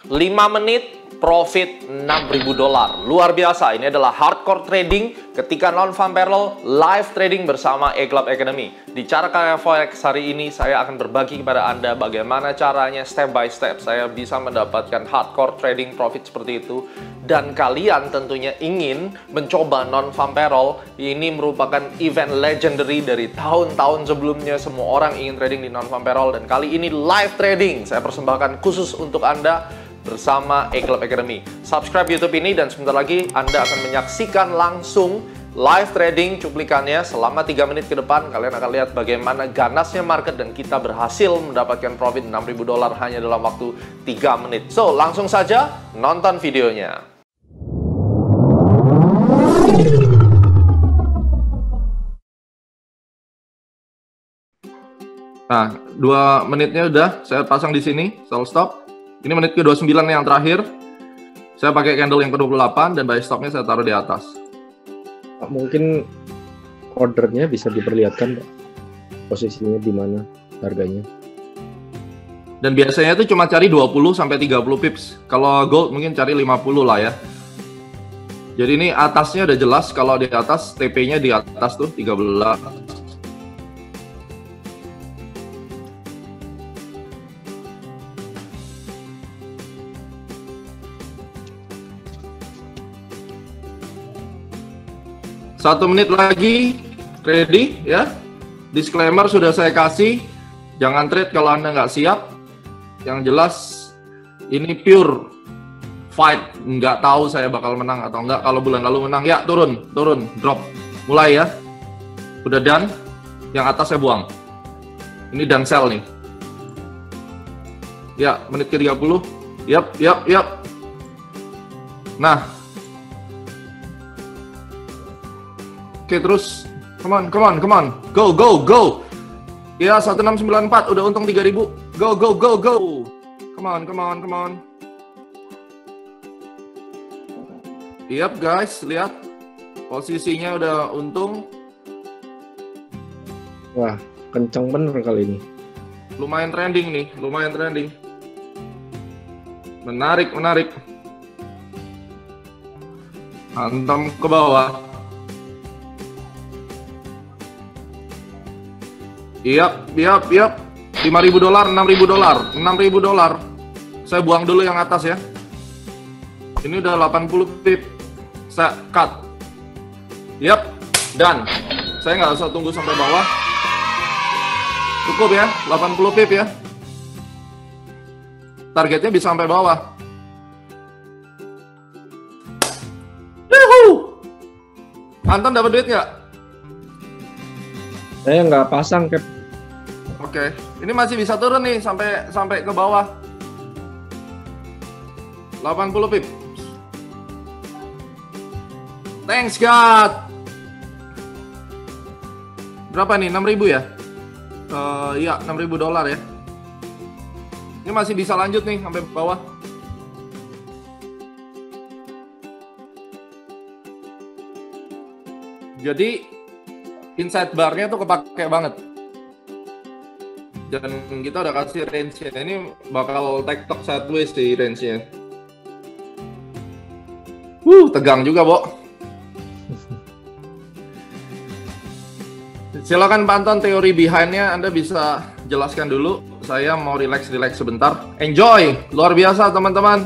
5 menit profit $6.000. Luar biasa, ini adalah hardcore trading ketika non-farm payroll live trading bersama eClub Academy. Di Cara Kaya Forex hari ini saya akan berbagi kepada Anda bagaimana caranya step by step saya bisa mendapatkan hardcore trading profit seperti itu. Dan kalian tentunya ingin mencoba non-farm payroll. Ini merupakan event legendary dari tahun-tahun sebelumnya. Semua orang ingin trading di non-farm payroll, dan kali ini live trading saya persembahkan khusus untuk Anda bersama eClub Academy. Subscribe YouTube ini dan sebentar lagi Anda akan menyaksikan langsung live trading cuplikannya selama 3 menit ke depan. Kalian akan lihat bagaimana ganasnya market dan kita berhasil mendapatkan profit $6.000 hanya dalam waktu 3 menit. So, langsung saja nonton videonya. Nah, 2 menitnya udah saya pasang di sini, sell stop. Ini menit ke-29 yang terakhir. Saya pakai candle yang ke-28 dan buy stopnya saya taruh di atas. Mungkin ordernya bisa diperlihatkan, Pak, posisinya di mana, harganya. Dan biasanya itu cuma cari 20 sampai 30 pips. Kalau gold mungkin cari 50 lah ya. Jadi ini atasnya udah jelas, kalau di atas TP-nya di atas tuh 13. Satu menit lagi, ready ya. Disclaimer sudah saya kasih, jangan trade kalau Anda nggak siap. Yang jelas ini pure fight, nggak tahu saya bakal menang atau enggak. Kalau bulan lalu menang, ya turun, drop. Mulai ya. Udah done, yang atas saya buang. Ini done sell nih. Ya, menit ke-30. Yap. Nah. Oke, terus come on. Go. Ya, 1694 udah untung 3000. Go. Come on. Yap, guys, lihat. Posisinya udah untung. Wah, kenceng bener kali ini. Lumayan trending nih, Menarik. Hantam ke bawah. Yap. $5.000, $6.000. Saya buang dulu yang atas ya. Ini udah 80 pip. Saya cut. Yap, done. Saya nggak usah tunggu sampai bawah. Cukup ya, 80 pip ya. Targetnya bisa sampai bawah. Yuhu! Anton dapat duit nggak? Saya nggak pasang, Cap. Oke, ini masih bisa turun nih sampai ke bawah. 80 pip. Thanks God. Berapa nih? 6.000 ya? Iya, $6.000 ya. Ini masih bisa lanjut nih sampai bawah. Jadi inside bar-nya tuh kepake banget. Dan kita udah kasih range-nya. Ini bakal tektok sideways sih range-nya. Tegang juga, Bo. Silakan Pak Anton, teori behind-nya Anda bisa jelaskan dulu. Saya mau relax sebentar. Enjoy! Luar biasa, teman-teman.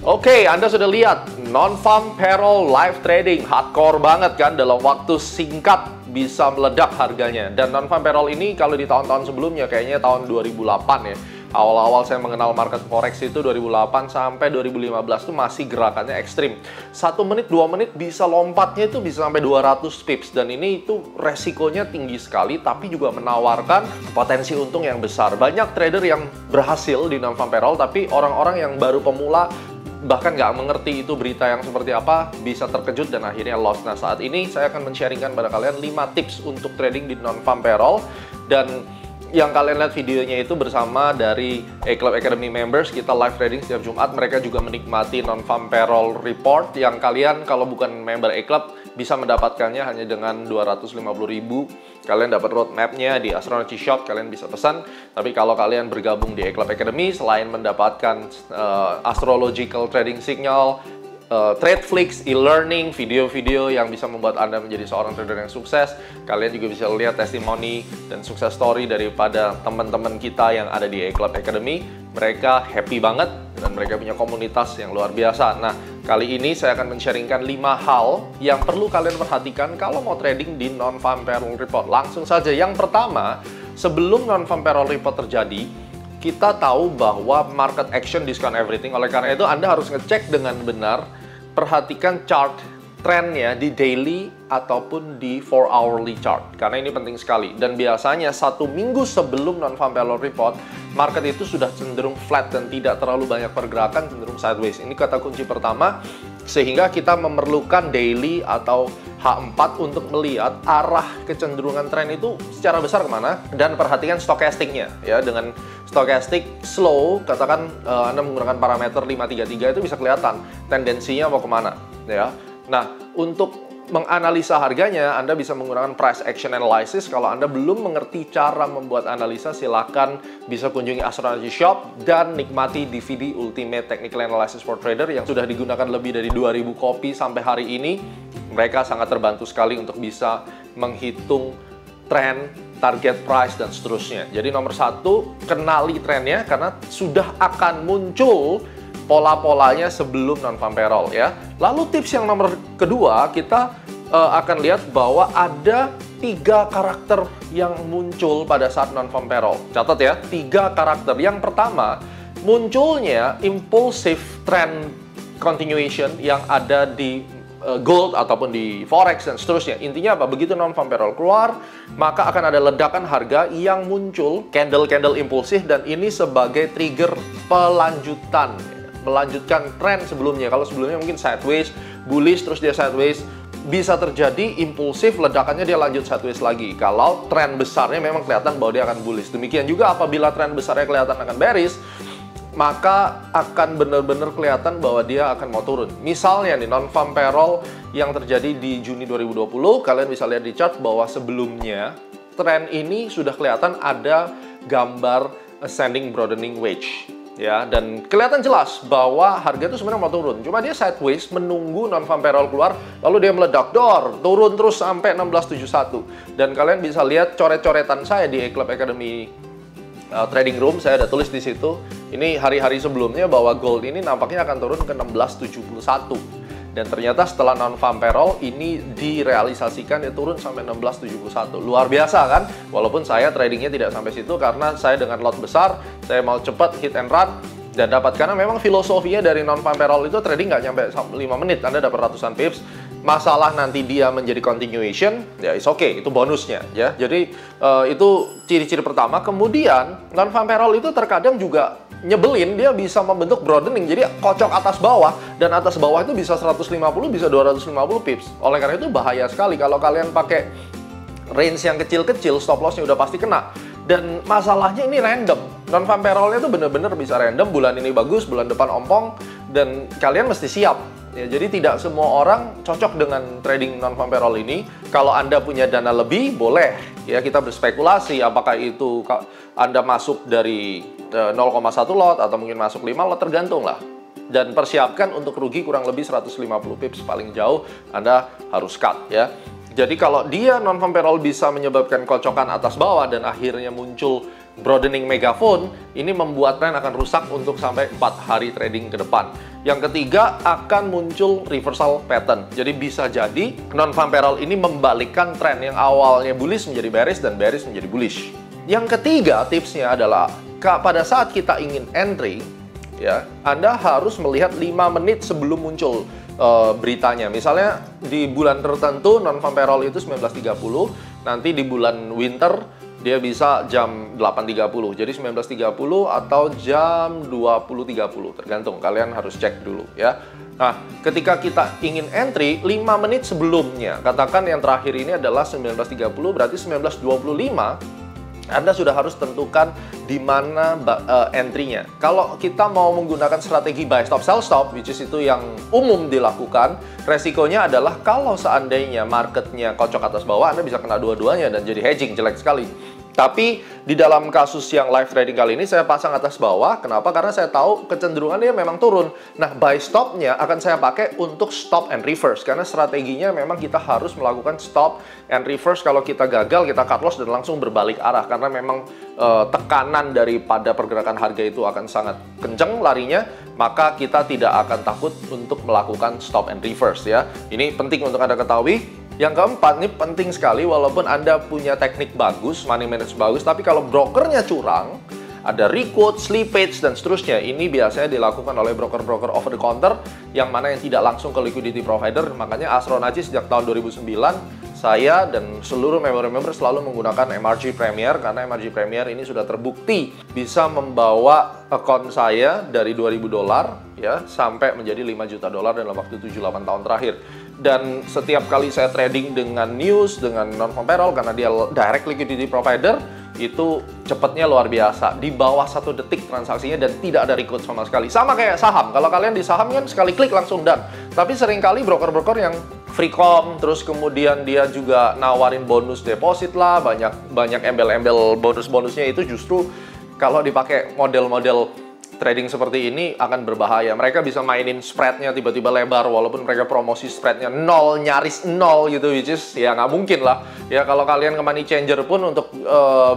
Oke, Anda sudah lihat non-farm payroll live trading. Hardcore banget kan, dalam waktu singkat bisa meledak harganya. Dan non-farm payroll ini kalau di tahun-tahun sebelumnya, kayaknya tahun 2008 ya. Awal-awal saya mengenal market forex itu 2008 sampai 2015 itu masih gerakannya ekstrim. 1 menit, 2 menit bisa lompatnya itu bisa sampai 200 pips. Dan ini itu resikonya tinggi sekali, tapi juga menawarkan potensi untung yang besar. Banyak trader yang berhasil di non-farm payroll, tapi orang-orang yang baru pemula bahkan nggak mengerti itu berita yang seperti apa, bisa terkejut dan akhirnya loss. Nah, saat ini saya akan men-sharingkan pada kalian 5 tips untuk trading di non-farm payroll. Dan yang kalian lihat videonya itu bersama dari A-Club Academy members. Kita live trading setiap Jumat. Mereka juga menikmati non-farm payroll report yang kalian kalau bukan member A-Club bisa mendapatkannya hanya dengan 250.000. Kalian dapat roadmap-nya di Astronaut Shop, kalian bisa pesan. Tapi kalau kalian bergabung di A-Club Academy, selain mendapatkan astrological trading signal, TradeFlix, e-learning, video-video yang bisa membuat Anda menjadi seorang trader yang sukses. Kalian juga bisa lihat testimoni dan sukses story daripada teman-teman kita yang ada di A-Club Academy. Mereka happy banget dan mereka punya komunitas yang luar biasa. Nah, kali ini saya akan men-sharingkan 5 hal yang perlu kalian perhatikan kalau mau trading di non-farm payroll report. Langsung saja, yang pertama, sebelum non-farm payroll report terjadi, kita tahu bahwa market action discount everything. Oleh karena itu, Anda harus ngecek dengan benar, perhatikan chart trennya di daily ataupun di 4 hourly chart. Karena ini penting sekali. Dan biasanya 1 minggu sebelum non-farm payroll report, market itu sudah cenderung flat dan tidak terlalu banyak pergerakan, cenderung sideways. Ini kata kunci pertama, sehingga kita memerlukan daily atau H4 untuk melihat arah kecenderungan tren itu secara besar kemana, dan perhatikan stokastiknya ya. Dengan stokastik slow, katakan Anda menggunakan parameter 533, itu bisa kelihatan tendensinya mau kemana ya. Nah, untuk menganalisa harganya, Anda bisa menggunakan price action analysis. Kalau Anda belum mengerti cara membuat analisa, silakan bisa kunjungi Astronaut Shop dan nikmati DVD Ultimate Technical Analysis for Trader yang sudah digunakan lebih dari 2000 kopi sampai hari ini. Mereka sangat terbantu sekali untuk bisa menghitung tren, target price, dan seterusnya. Jadi nomor 1, kenali trennya karena sudah akan muncul pola-polanya sebelum non-farm payroll ya. Lalu tips yang nomor kedua, kita akan lihat bahwa ada 3 karakter yang muncul pada saat non-farm payroll. Catat ya, 3 karakter. Yang pertama, munculnya impulsive trend continuation yang ada di gold ataupun di forex dan seterusnya. Intinya apa? Begitu non-farm payroll keluar, maka akan ada ledakan harga yang muncul, candle-candle impulsif, dan ini sebagai trigger melanjutkan tren sebelumnya. Kalau sebelumnya mungkin sideways, bullish, terus dia sideways, bisa terjadi impulsif, ledakannya dia lanjut sideways lagi. Kalau tren besarnya memang kelihatan bahwa dia akan bullish. Demikian juga apabila tren besarnya kelihatan akan bearish, maka akan benar-benar kelihatan bahwa dia akan mau turun. Misalnya nih, non-farm payroll yang terjadi di Juni 2020, kalian bisa lihat di chart bahwa sebelumnya tren ini sudah kelihatan ada gambar ascending broadening wedge. Ya, dan kelihatan jelas bahwa harga itu sebenarnya mau turun. Cuma dia sideways menunggu non-farm payroll keluar, lalu dia meledak, turun terus sampai 1671. Dan kalian bisa lihat coret-coretan saya di A-Club Academy Trading Room, saya ada tulis di situ. Ini hari-hari sebelumnya bahwa gold ini nampaknya akan turun ke 1671. Dan ternyata setelah non-farm payroll ini direalisasikan, dia turun sampai 1671. Luar biasa kan? Walaupun saya tradingnya tidak sampai situ karena saya dengan lot besar, saya mau cepat hit and run dan dapat. Karena memang filosofinya dari non-farm payroll itu trading nggak nyampe 5 menit, Anda dapat ratusan pips. Masalah nanti dia menjadi continuation, ya is okay, itu bonusnya ya. Jadi itu ciri-ciri pertama. Kemudian non-farm payroll itu terkadang juga nyebelin, dia bisa membentuk broadening, jadi kocok atas bawah, dan atas bawah itu bisa 150, bisa 250 pips. Oleh karena itu bahaya sekali kalau kalian pakai range yang kecil-kecil, stop lossnya udah pasti kena. Dan masalahnya ini random, non-farm payrollnya itu bener-bener bisa random, bulan ini bagus, bulan depan ompong, dan kalian mesti siap. Ya, jadi tidak semua orang cocok dengan trading non-farm payroll ini. Kalau Anda punya dana lebih, boleh ya kita berspekulasi apakah itu Anda masuk dari 0,1 lot atau mungkin masuk 5 lot, tergantung lah. Dan persiapkan untuk rugi kurang lebih 150 pips paling jauh, Anda harus cut ya. Jadi kalau dia non-farm payroll bisa menyebabkan kocokan atas bawah dan akhirnya muncul broadening megaphone, ini membuat tren akan rusak untuk sampai 4 hari trading ke depan. Yang ketiga, akan muncul reversal pattern. Jadi bisa jadi non-farm payroll ini membalikkan tren yang awalnya bullish menjadi bearish dan bearish menjadi bullish. Yang ketiga, tipsnya adalah pada saat kita ingin entry, ya, Anda harus melihat 5 menit sebelum muncul beritanya. Misalnya di bulan tertentu non-farm payroll itu 19.30, nanti di bulan winter dia bisa jam 8.30, jadi 19.30 atau jam 20.30, tergantung, kalian harus cek dulu ya. Nah, ketika kita ingin entry 5 menit sebelumnya, katakan yang terakhir ini adalah 19.30, berarti 19.25 Anda sudah harus tentukan di mana entry-nya. Kalau kita mau menggunakan strategi buy stop, sell stop, which is itu yang umum dilakukan, resikonya adalah kalau seandainya marketnya kocok atas bawah, Anda bisa kena dua-duanya dan jadi hedging, jelek sekali. Tapi di dalam kasus yang live trading kali ini saya pasang atas bawah. Kenapa? Karena saya tahu kecenderungannya memang turun. Nah, buy stop-nya akan saya pakai untuk stop and reverse. Karena strateginya memang kita harus melakukan stop and reverse. Kalau kita gagal, kita cut loss dan langsung berbalik arah. Karena memang tekanan daripada pergerakan harga itu akan sangat kenceng larinya. Maka kita tidak akan takut untuk melakukan stop and reverse ya. Ini penting untuk Anda ketahui. Yang keempat, ini penting sekali, walaupun Anda punya teknik bagus, money management bagus, tapi kalau brokernya curang, ada requote, slippage, dan seterusnya. Ini biasanya dilakukan oleh broker-broker over the counter, yang mana yang tidak langsung ke liquidity provider. Makanya Astronaci sejak tahun 2009, saya dan seluruh member-member selalu menggunakan MRG Premier, karena MRG Premier ini sudah terbukti bisa membawa account saya dari $2.000 ya, sampai menjadi $5 juta dalam waktu 7-8 tahun terakhir. Dan setiap kali saya trading dengan news, dengan non-farm payroll, karena dia direct liquidity provider, itu cepatnya luar biasa. Di bawah 1 detik transaksinya dan tidak ada requote sama sekali. Sama kayak saham. Kalau kalian di saham kan sekali klik langsung done. Tapi seringkali broker-broker yang Freecom, terus kemudian dia juga nawarin bonus deposit lah, banyak embel-embel bonus-bonusnya, itu justru kalau dipakai model-model trading seperti ini akan berbahaya. Mereka bisa mainin spreadnya tiba-tiba lebar, walaupun mereka promosi spreadnya 0, nyaris 0 gitu, which is ya nggak mungkin lah. Ya kalau kalian ke money changer pun untuk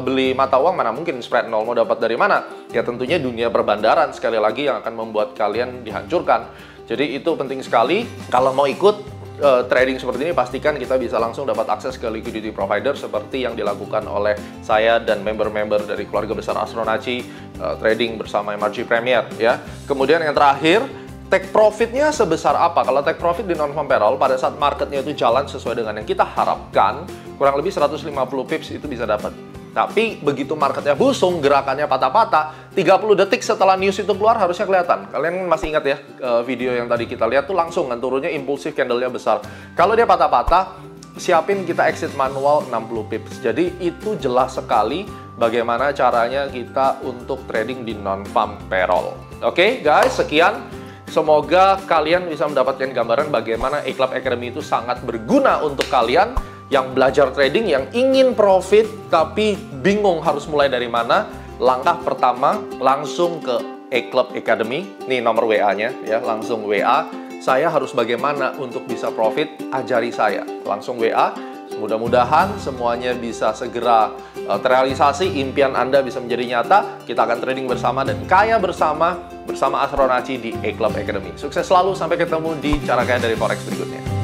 beli mata uang, mana mungkin spread 0, mau dapat dari mana? Ya tentunya dunia perbandaran sekali lagi yang akan membuat kalian dihancurkan. Jadi itu penting sekali. Kalau mau ikut trading seperti ini, pastikan kita bisa langsung dapat akses ke liquidity provider seperti yang dilakukan oleh saya dan member-member dari keluarga besar Astronaci trading bersama MRG Premier ya. Kemudian yang terakhir, take profitnya sebesar apa? Kalau take profit di non-farm payroll pada saat marketnya itu jalan sesuai dengan yang kita harapkan, kurang lebih 150 pips itu bisa dapat. Tapi begitu marketnya busung, gerakannya patah-patah, 30 detik setelah news itu keluar harusnya kelihatan. Kalian masih ingat ya video yang tadi kita lihat tuh langsung kan turunnya impulsif, candle-nya besar. Kalau dia patah-patah, siapin kita exit manual 60 pips. Jadi itu jelas sekali bagaimana caranya kita untuk trading di non-farm payroll. Oke guys, sekian. Semoga kalian bisa mendapatkan gambaran bagaimana A-Club Academy itu sangat berguna untuk kalian yang belajar trading, yang ingin profit tapi bingung harus mulai dari mana. Langkah pertama, langsung ke A-Club Academy. Nih nomor WA-nya ya, langsung WA. Saya harus bagaimana untuk bisa profit, ajari saya. Langsung WA. Mudah-mudahan semuanya bisa segera terrealisasi, impian Anda bisa menjadi nyata. Kita akan trading bersama dan kaya bersama Astronaci di A-Club Academy. Sukses selalu, sampai ketemu di Cara Kaya dari Forex berikutnya.